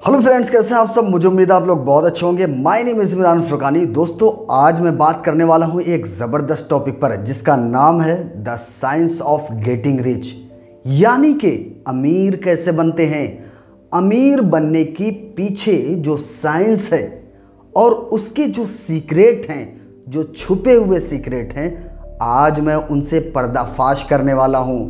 Hello friends, कैसे हैं आप सब। मुझे उम्मीद है आप लोग बहुत अच्छे होंगे। My name is Imran Furqani. दोस्तों, आज मैं बात करने वाला हूं एक ज़बरदस्त टॉपिक पर जिसका नाम है the science of getting rich, यानी कि अमीर कैसे बनते हैं। अमीर बनने की पीछे जो साइंस है और उसके जो सीक्रेट हैं, जो छुपे हुए सीक्रेट हैं, आज मैं उनसे पर्दाफाश करने वाला हूं।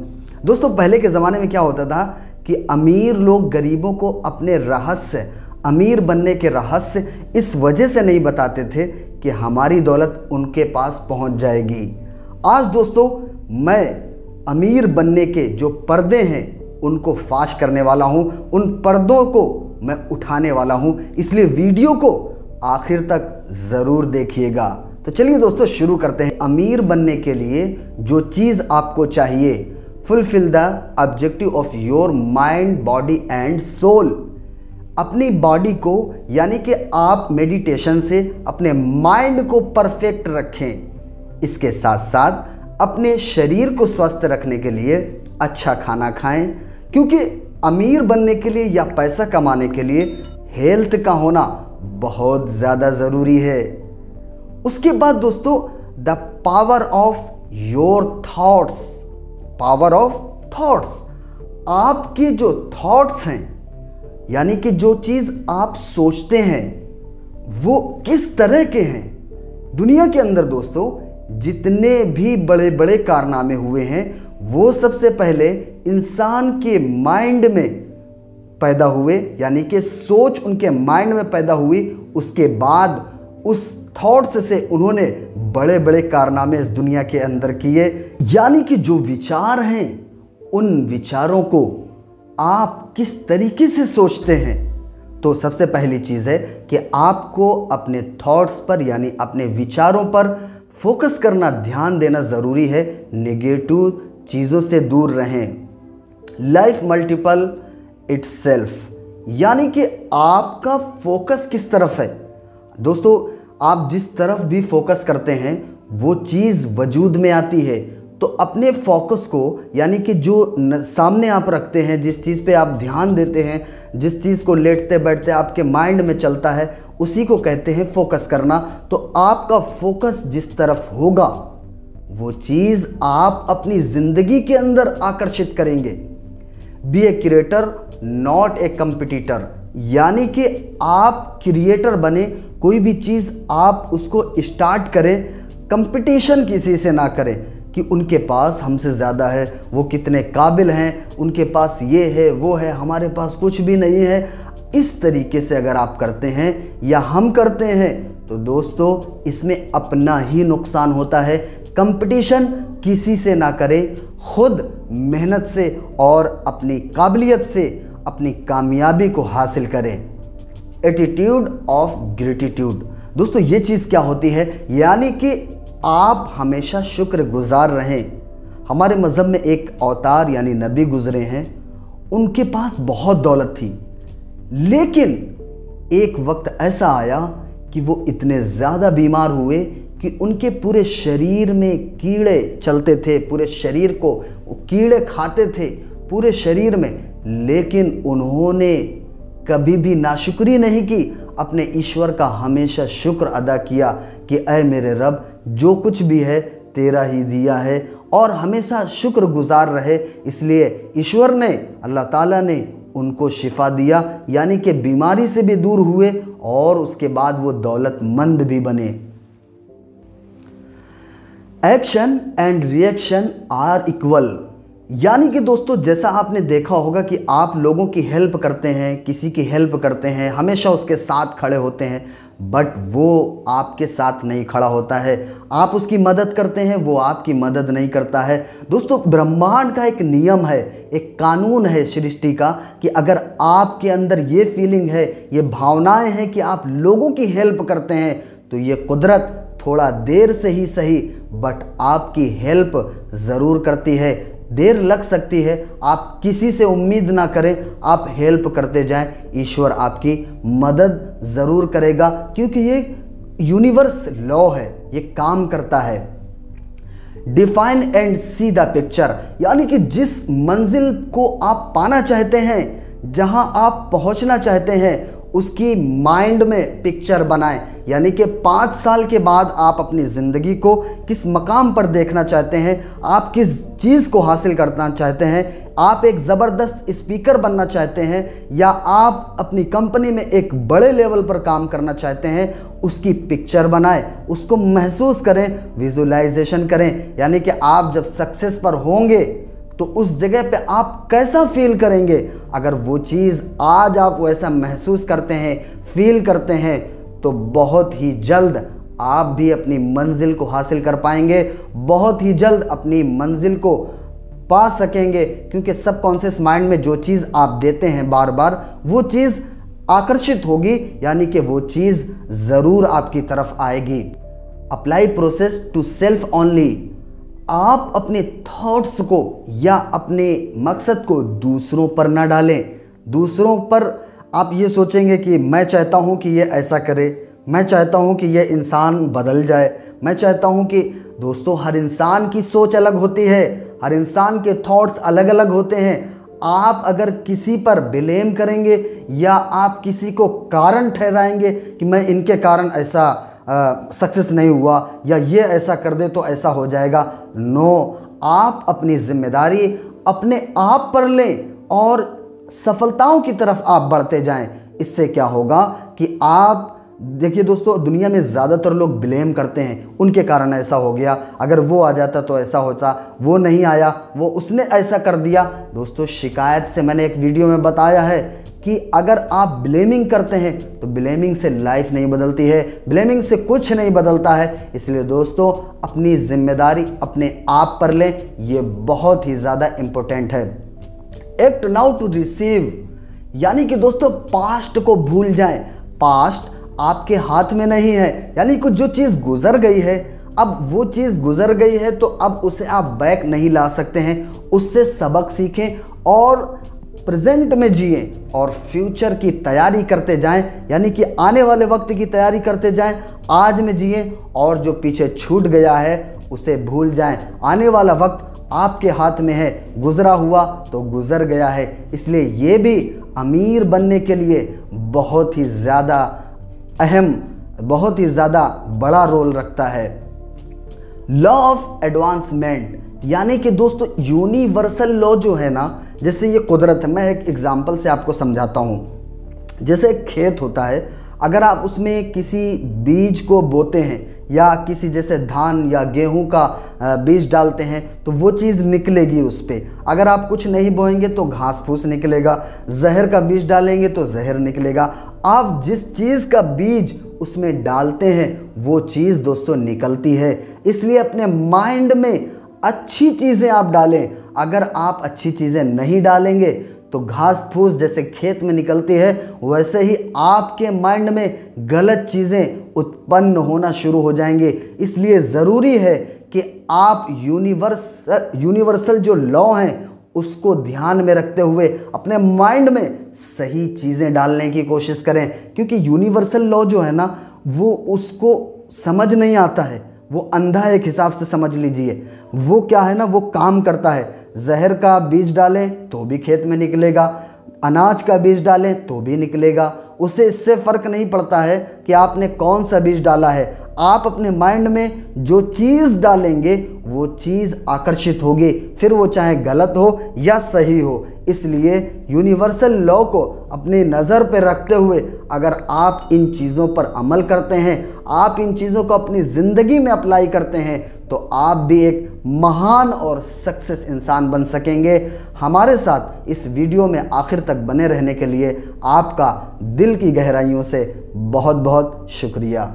दोस्तों, पहले के ज़माने में क्या होता था कि अमीर लोग गरीबों को अपने रहस्य, अमीर बनने के रहस्य इस वजह से नहीं बताते थे कि हमारी दौलत उनके पास पहुंच जाएगी। आज दोस्तों, मैं अमीर बनने के जो पर्दे हैं उनको फाश करने वाला हूं, उन पर्दों को मैं उठाने वाला हूं। इसलिए वीडियो को आखिर तक ज़रूर देखिएगा। तो चलिए दोस्तों, शुरू करते हैं। अमीर बनने के लिए जो चीज़ आपको चाहिए, fulfil the objective of your mind, body and soul. अपनी बॉडी को, यानी कि आप मेडिटेशन से अपने माइंड को परफेक्ट रखें। इसके साथ साथ अपने शरीर को स्वस्थ रखने के लिए अच्छा खाना खाएं, क्योंकि अमीर बनने के लिए या पैसा कमाने के लिए हेल्थ का होना बहुत ज़्यादा ज़रूरी है। उसके बाद दोस्तों, the power of your thoughts, power of thoughts. आपके जो थॉट्स हैं, यानी कि जो चीज़ आप सोचते हैं वो किस तरह के हैं। दुनिया के अंदर दोस्तों जितने भी बड़े बड़े कारनामे हुए हैं वो सबसे पहले इंसान के माइंड में पैदा हुए, यानी कि सोच उनके माइंड में पैदा हुई। उसके बाद उस थॉट्स से उन्होंने बड़े बड़े कारनामे इस दुनिया के अंदर किए। यानी कि जो विचार हैं, उन विचारों को आप किस तरीके से सोचते हैं। तो सबसे पहली चीज़ है कि आपको अपने थॉट्स पर, यानी अपने विचारों पर फोकस करना, ध्यान देना ज़रूरी है। नेगेटिव चीज़ों से दूर रहें। लाइफ मल्टीपल इटसेल्फ, यानी कि आपका फोकस किस तरफ है। दोस्तों, आप जिस तरफ भी फोकस करते हैं वो चीज़ वजूद में आती है। तो अपने फोकस को, यानी कि जो सामने आप रखते हैं, जिस चीज़ पे आप ध्यान देते हैं, जिस चीज़ को लेटते बैठते आपके माइंड में चलता है, उसी को कहते हैं फोकस करना। तो आपका फोकस जिस तरफ होगा वो चीज़ आप अपनी ज़िंदगी के अंदर आकर्षित करेंगे। Be a creator not a competitor, यानी कि आप क्रिएटर बने। कोई भी चीज़ आप उसको स्टार्ट करें, कंपटीशन किसी से ना करें कि उनके पास हमसे ज़्यादा है, वो कितने काबिल हैं, उनके पास ये है वो है, हमारे पास कुछ भी नहीं है। इस तरीके से अगर आप करते हैं या हम करते हैं तो दोस्तों इसमें अपना ही नुकसान होता है। कंपटीशन किसी से ना करें, खुद मेहनत से और अपनी काबिलियत से अपनी कामयाबी को हासिल करें। Attitude of gratitude. दोस्तों, ये चीज़ क्या होती है, यानी कि आप हमेशा शुक्रगुजार रहें। हमारे मज़हब में एक अवतार यानी नबी गुजरे हैं, उनके पास बहुत दौलत थी, लेकिन एक वक्त ऐसा आया कि वो इतने ज़्यादा बीमार हुए कि उनके पूरे शरीर में कीड़े चलते थे, पूरे शरीर को कीड़े खाते थे पूरे शरीर में। लेकिन उन्होंने कभी भी नाशुक्री नहीं की, अपने ईश्वर का हमेशा शुक्र अदा किया कि ऐ मेरे रब, जो कुछ भी है तेरा ही दिया है, और हमेशा शुक्रगुजार रहे। इसलिए ईश्वर ने, अल्लाह ताला ने उनको शिफा दिया, यानी कि बीमारी से भी दूर हुए और उसके बाद वो दौलतमंद भी बने। Action and reaction are equal, यानी कि दोस्तों जैसा आपने देखा होगा कि आप लोगों की हेल्प करते हैं, किसी की हेल्प करते हैं, हमेशा उसके साथ खड़े होते हैं, बट वो आपके साथ नहीं खड़ा होता है। आप उसकी मदद करते हैं, वो आपकी मदद नहीं करता है। दोस्तों, ब्रह्मांड का एक नियम है, एक कानून है सृष्टि का कि अगर आपके अंदर ये फीलिंग है, ये भावनाएं हैं कि आप लोगों की हेल्प करते हैं, तो ये कुदरत थोड़ा देर से ही सही बट आपकी हेल्प ज़रूर करती है। देर लग सकती है, आप किसी से उम्मीद ना करें, आप हेल्प करते जाएं, ईश्वर आपकी मदद ज़रूर करेगा, क्योंकि ये यूनिवर्स लॉ है, ये काम करता है। Define and see the picture, यानी कि जिस मंजिल को आप पाना चाहते हैं, जहां आप पहुंचना चाहते हैं उसकी माइंड में पिक्चर बनाएं। यानी कि 5 साल के बाद आप अपनी ज़िंदगी को किस मकाम पर देखना चाहते हैं, आप किस चीज़ को हासिल करना चाहते हैं, आप एक ज़बरदस्त स्पीकर बनना चाहते हैं या आप अपनी कंपनी में एक बड़े लेवल पर काम करना चाहते हैं, उसकी पिक्चर बनाएं, उसको महसूस करें, विजुलाइजेशन करें। यानी कि आप जब सक्सेस पर होंगे तो उस जगह पे आप कैसा फील करेंगे। अगर वो चीज़ आज आप वैसा महसूस करते हैं, फील करते हैं, तो बहुत ही जल्द आप भी अपनी मंजिल को हासिल कर पाएंगे, बहुत ही जल्द अपनी मंजिल को पा सकेंगे। क्योंकि सबकॉन्शियस माइंड में जो चीज़ आप देते हैं बार बार, वो चीज़ आकर्षित होगी, यानी कि वो चीज़ ज़रूर आपकी तरफ आएगी। Apply process to self only. आप अपने थॉट्स को या अपने मकसद को दूसरों पर ना डालें। दूसरों पर आप ये सोचेंगे कि मैं चाहता हूँ कि ये ऐसा करे, मैं चाहता हूँ कि ये इंसान बदल जाए, मैं चाहता हूँ कि दोस्तों हर इंसान की सोच अलग होती है, हर इंसान के थॉट्स अलग अलग होते हैं। आप अगर किसी पर ब्लेम करेंगे या आप किसी को कारण ठहराएंगे कि मैं इनके कारण ऐसा सक्सेस नहीं हुआ या ये ऐसा कर दे तो ऐसा हो जाएगा, नो, आप अपनी जिम्मेदारी अपने आप पर लें और सफलताओं की तरफ आप बढ़ते जाएं। इससे क्या होगा कि आप देखिए दोस्तों, दुनिया में ज़्यादातर लोग ब्लेम करते हैं, उनके कारण ऐसा हो गया, अगर वो आ जाता तो ऐसा होता, वो नहीं आया, वो उसने ऐसा कर दिया। दोस्तों, शिकायत से मैंने एक वीडियो में बताया है कि अगर आप ब्लेमिंग करते हैं तो ब्लेमिंग से लाइफ नहीं बदलती है, ब्लेमिंग से कुछ नहीं बदलता है। इसलिए दोस्तों, अपनी जिम्मेदारी अपने आप पर लें, ये बहुत ही ज़्यादा इम्पोर्टेंट है। एक्ट नाउ टू रिसीव, यानी कि दोस्तों पास्ट को भूल जाएं। पास्ट आपके हाथ में नहीं है, यानी कि जो चीज़ गुजर गई है, अब वो चीज़ गुजर गई है तो अब उसे आप बैक नहीं ला सकते हैं। उससे सबक सीखें और प्रेजेंट में जिए और फ्यूचर की तैयारी करते जाएं, यानी कि आने वाले वक्त की तैयारी करते जाएं। आज में जिए और जो पीछे छूट गया है उसे भूल जाएं। आने वाला वक्त आपके हाथ में है, गुजरा हुआ तो गुजर गया है। इसलिए ये भी अमीर बनने के लिए बहुत ही ज़्यादा अहम, बहुत ही ज़्यादा बड़ा रोल रखता है। लॉ ऑफ एडवांसमेंट, यानी कि दोस्तों यूनिवर्सल लॉ जो है ना, जैसे ये कुदरत है, मैं एक एग्जांपल से आपको समझाता हूँ। जैसे एक खेत होता है, अगर आप उसमें किसी बीज को बोते हैं या किसी जैसे धान या गेहूं का बीज डालते हैं तो वो चीज़ निकलेगी उस पर। अगर आप कुछ नहीं बोएंगे तो घास फूस निकलेगा, जहर का बीज डालेंगे तो जहर निकलेगा। आप जिस चीज़ का बीज उसमें डालते हैं वो चीज़ दोस्तों निकलती है। इसलिए अपने माइंड में अच्छी चीज़ें आप डालें। अगर आप अच्छी चीज़ें नहीं डालेंगे तो घास फूस जैसे खेत में निकलती है, वैसे ही आपके माइंड में गलत चीज़ें उत्पन्न होना शुरू हो जाएंगे। इसलिए ज़रूरी है कि आप यूनिवर्सल जो लॉ हैं उसको ध्यान में रखते हुए अपने माइंड में सही चीज़ें डालने की कोशिश करें। क्योंकि यूनिवर्सल लॉ जो है ना, वो उसको समझ नहीं आता है, वो अंधा एक हिसाब से समझ लीजिए। वो क्या है ना, वो काम करता है। जहर का बीज डालें तो भी खेत में निकलेगा, अनाज का बीज डालें तो भी निकलेगा। उसे इससे फ़र्क नहीं पड़ता है कि आपने कौन सा बीज डाला है। आप अपने माइंड में जो चीज़ डालेंगे वो चीज़ आकर्षित होगी, फिर वो चाहे गलत हो या सही हो। इसलिए यूनिवर्सल लॉ को अपनी नज़र पर रखते हुए अगर आप इन चीज़ों पर अमल करते हैं, आप इन चीज़ों को अपनी ज़िंदगी में अप्लाई करते हैं, तो आप भी एक महान और सक्सेस इंसान बन सकेंगे। हमारे साथ इस वीडियो में आखिर तक बने रहने के लिए आपका दिल की गहराइयों से बहुत बहुत शुक्रिया।